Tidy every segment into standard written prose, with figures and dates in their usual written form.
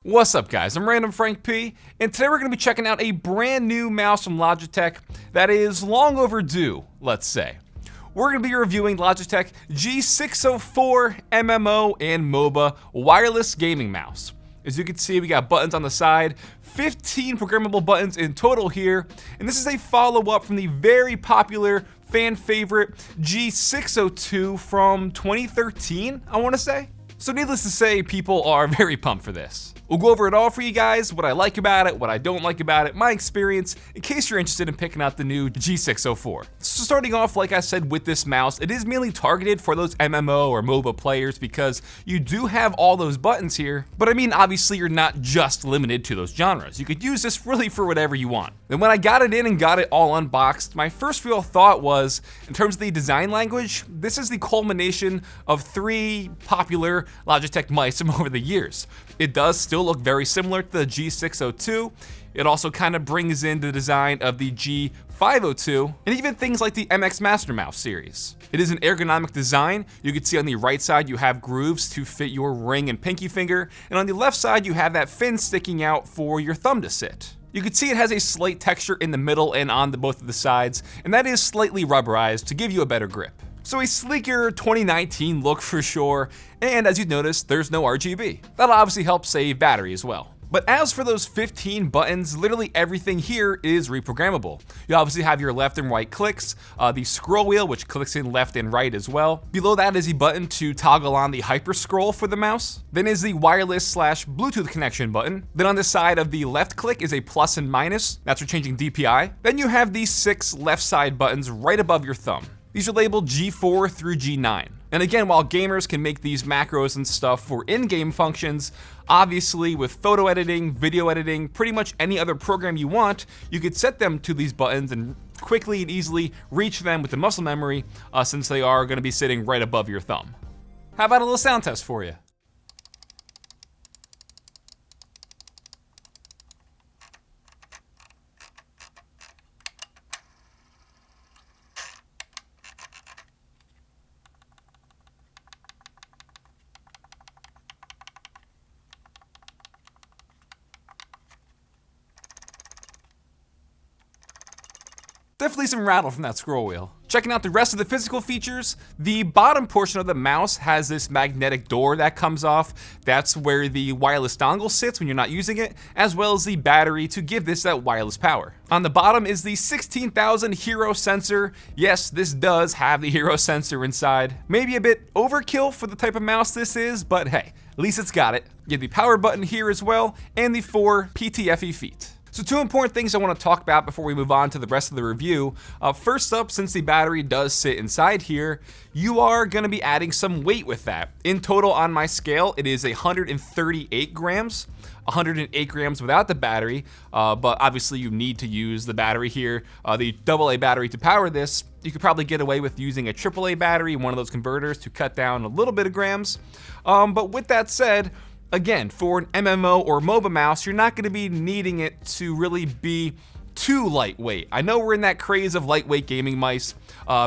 What's up guys, I'm randomfrankp, and today we're going to be checking out a brand new mouse from Logitech that is long overdue, let's say. We're going to be reviewing Logitech G604 MMO and MOBA wireless gaming mouse. As you can see, we got buttons on the side, 15 programmable buttons in total here, and this is a follow-up from the very popular fan favorite G602 from 2013, I want to say. So needless to say, people are very pumped for this. We'll go over it all for you guys, what I like about it, what I don't like about it, my experience, in case you're interested in picking out the new G604. So starting off, like I said, with this mouse, it is mainly targeted for those MMO or MOBA players because you do have all those buttons here, but I mean, obviously you're not just limited to those genres. You could use this really for whatever you want. And when I got it in and got it all unboxed, my first real thought was, in terms of the design language, this is the culmination of 3 popular Logitech mice from over the years. It does still look very similar to the G602. It also kind of brings in the design of the G502 and even things like the MX Master Mouse series. It is an ergonomic design. You can see on the right side you have grooves to fit your ring and pinky finger, and on the left side you have that fin sticking out for your thumb to sit. You can see it has a slight texture in the middle and on both of the sides, and that is slightly rubberized to give you a better grip. So a sleeker 2019 look for sure, and as you notice, there's no RGB. That'll obviously help save battery as well. But as for those 15 buttons, literally everything here is reprogrammable. You obviously have your left and right clicks, the scroll wheel which clicks in left and right as well. Below that is a button to toggle on the HyperScroll for the mouse. Then is the wireless/Bluetooth connection button. Then on the side of the left click is a plus and minus, that's for changing DPI. Then you have these 6 left side buttons right above your thumb. These are labeled G4 through G9. And again, while gamers can make these macros and stuff for in-game functions, obviously with photo editing, video editing, pretty much any other program you want, you could set them to these buttons and quickly and easily reach them with the muscle memory since they are going to be sitting right above your thumb. How about a little sound test for you? Definitely some rattle from that scroll wheel. Checking out the rest of the physical features, the bottom portion of the mouse has this magnetic door that comes off. That's where the wireless dongle sits when you're not using it, as well as the battery to give this that wireless power. On the bottom is the 16,000 Hero sensor. Yes, this does have the Hero sensor inside. Maybe a bit overkill for the type of mouse this is, but hey, at least it's got it. You have the power button here as well, and the 4 PTFE feet. So 2 important things I want to talk about before we move on to the rest of the review. First up, since the battery does sit inside here, you are going to be adding some weight with that. In total on my scale, it is 138 grams. 108 grams without the battery, but obviously you need to use the battery here, the AA battery to power this. You could probably get away with using a AAA battery, one of those converters, to cut down a little bit of grams. But with that said, again, for an MMO or MOBA mouse, you're not going to be needing it to really be too lightweight. I know we're in that craze of lightweight gaming mice,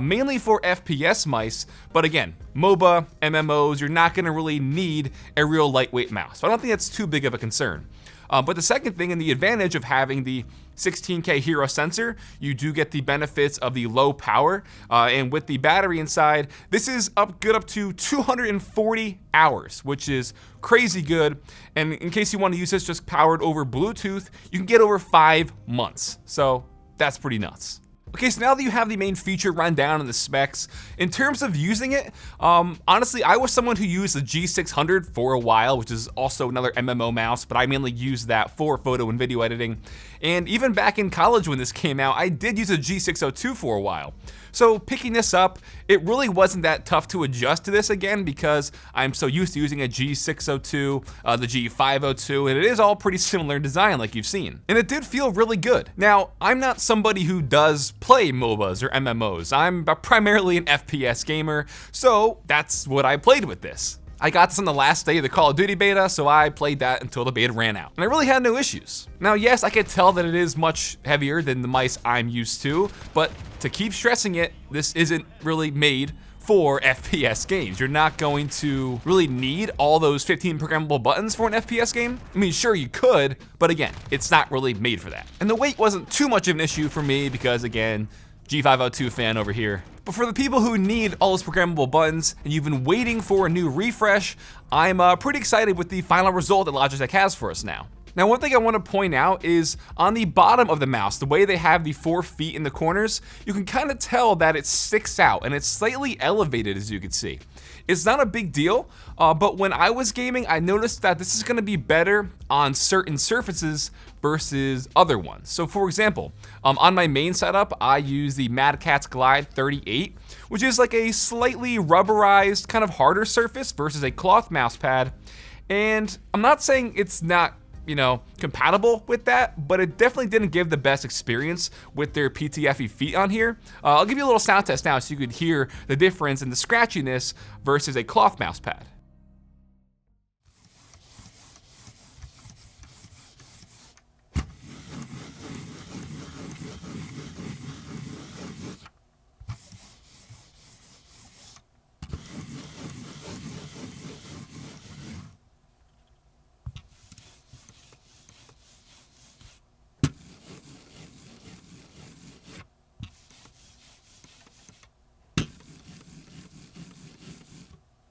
mainly for FPS mice, but again, MOBA, MMOs, you're not going to really need a real lightweight mouse. So I don't think that's too big of a concern. But the second thing, and the advantage of having the 16K Hero sensor, you do get the benefits of the low power, and with the battery inside, this is good up to 240 hours, which is crazy good. And in case you want to use this just powered over Bluetooth, you can get over 5 months. So that's pretty nuts. Okay, so now that you have the main feature rundown and the specs, in terms of using it, honestly, I was someone who used the G600 for a while, which is also another MMO mouse, but I mainly used that for photo and video editing. And even back in college when this came out, I did use a G602 for a while. So picking this up, it really wasn't that tough to adjust to this again because I'm so used to using a G602, the G502, and it is all pretty similar design like you've seen. And it did feel really good. Now, I'm not somebody who does play MOBAs or MMOs. I'm primarily an FPS gamer, so that's what I played with this. I got this on the last day of the Call of Duty beta, so I played that until the beta ran out. And I really had no issues. Now, yes, I could tell that it is much heavier than the mice I'm used to, but to keep stressing it, this isn't really made for FPS games. You're not going to really need all those 15 programmable buttons for an FPS game. I mean, sure you could, but again, it's not really made for that. And the weight wasn't too much of an issue for me because again, G502 fan over here. But for the people who need all those programmable buttons and you've been waiting for a new refresh, I'm pretty excited with the final result that Logitech has for us now. Now, one thing I want to point out is on the bottom of the mouse, the way they have the 4 feet in the corners, you can kind of tell that it sticks out and it's slightly elevated, as you can see. It's not a big deal, but when I was gaming, I noticed that this is going to be better on certain surfaces versus other ones. So for example, on my main setup, I use the Mad Catz Glide 38, which is like a slightly rubberized, kind of harder surface versus a cloth mouse pad. And I'm not saying it's not, compatible with that, but it definitely didn't give the best experience with their PTFE feet on here. I'll give you a little sound test now so you could hear the difference in the scratchiness versus a cloth mouse pad.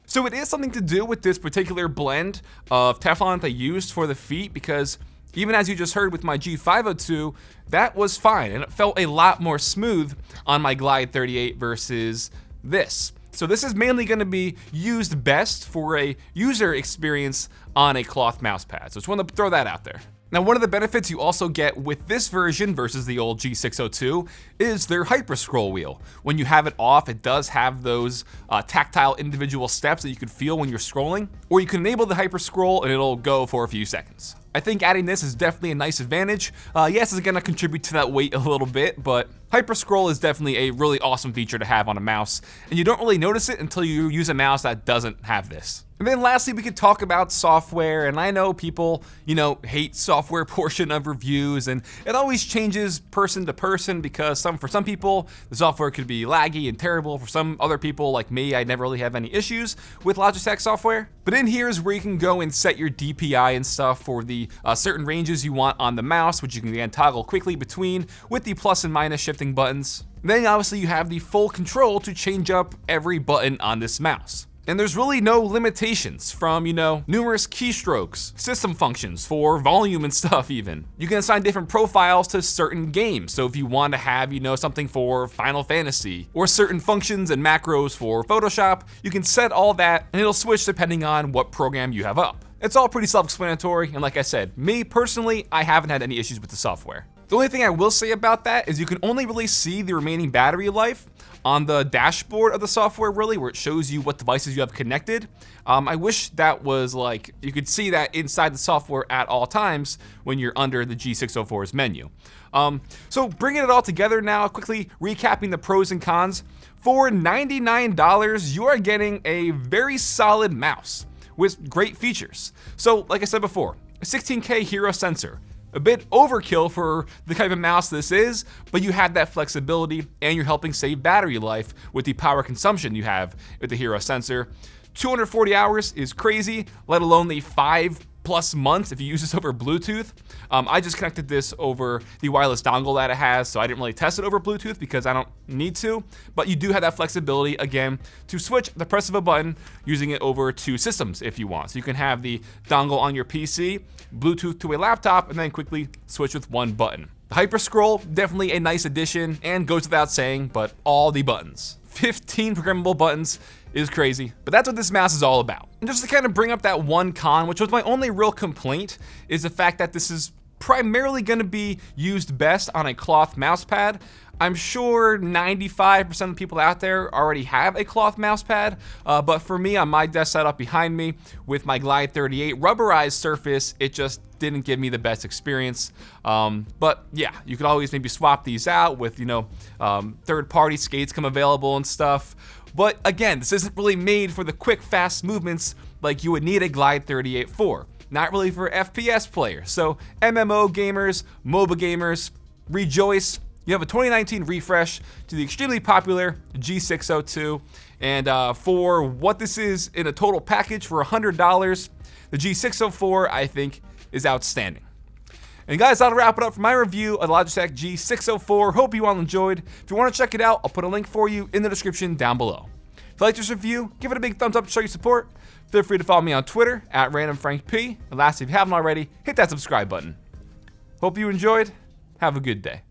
So it is something to do with this particular blend of Teflon that they used for the feet, because even as you just heard with my G502, that was fine and it felt a lot more smooth on my Glide 38 versus this. So this is mainly going to be used best for a user experience on a cloth mouse pad. So just want to throw that out there. Now, one of the benefits you also get with this version versus the old G602 is their HyperScroll wheel. When you have it off, it does have those tactile individual steps that you can feel when you're scrolling, or you can enable the HyperScroll and it'll go for a few seconds. I think adding this is definitely a nice advantage. Yes, it's gonna contribute to that weight a little bit, but HyperScroll is definitely a really awesome feature to have on a mouse, and you don't really notice it until you use a mouse that doesn't have this. And then lastly, we could talk about software, and I know people, hate software portion of reviews, and it always changes person to person because for some people, the software could be laggy and terrible. For some other people like me, I never really have any issues with Logitech software. But in here is where you can go and set your DPI and stuff for the certain ranges you want on the mouse, which you can again toggle quickly between with the plus and minus shifting buttons. Then obviously you have the full control to change up every button on this mouse. And there's really no limitations from, numerous keystrokes, system functions for volume and stuff even. You can assign different profiles to certain games. So if you want to have, something for Final Fantasy or certain functions and macros for Photoshop, you can set all that and it'll switch depending on what program you have up. It's all pretty self-explanatory, and like I said, me personally, I haven't had any issues with the software. The only thing I will say about that is you can only really see the remaining battery life on the dashboard of the software, really, where it shows you what devices you have connected. I wish that was you could see that inside the software at all times when you're under the G604's menu. So bringing it all together now, quickly recapping the pros and cons. For $99, you are getting a very solid mouse with great features. So like I said before, a 16K hero sensor. A bit overkill for the type of mouse this is, but you have that flexibility and you're helping save battery life with the power consumption you have with the Hero sensor. 240 hours is crazy, let alone the 5+ months if you use this over Bluetooth. I just connected this over the wireless dongle that it has, so I didn't really test it over Bluetooth because I don't need to, but you do have that flexibility, again, to switch the press of a button using it over 2 systems if you want. So you can have the dongle on your PC, Bluetooth to a laptop, and then quickly switch with 1 button. The HyperScroll, definitely a nice addition, and goes without saying, but all the buttons. 15 programmable buttons is crazy, but that's what this mouse is all about. And just to kind of bring up that one con, which was my only real complaint, is the fact that this is primarily going to be used best on a cloth mouse pad. I'm sure 95% of the people out there already have a cloth mouse pad, but for me, on my desk setup behind me with my Glide 38 rubberized surface, it just didn't give me the best experience. But yeah, you could always maybe swap these out with, third-party skates come available and stuff. But again, this isn't really made for the quick, fast movements like you would need a Glide 38 for. Not really for FPS players. So MMO gamers, MOBA gamers, rejoice. You have a 2019 refresh to the extremely popular G602, and for what this is in a total package for $100, the G604 I think is outstanding. And guys, that'll wrap it up for my review of the Logitech G604. Hope you all enjoyed. If you want to check it out, I'll put a link for you in the description down below. If you liked this review, give it a big thumbs up to show your support. Feel free to follow me on Twitter at randomfrankp. And lastly, if you haven't already, hit that subscribe button. Hope you enjoyed. Have a good day.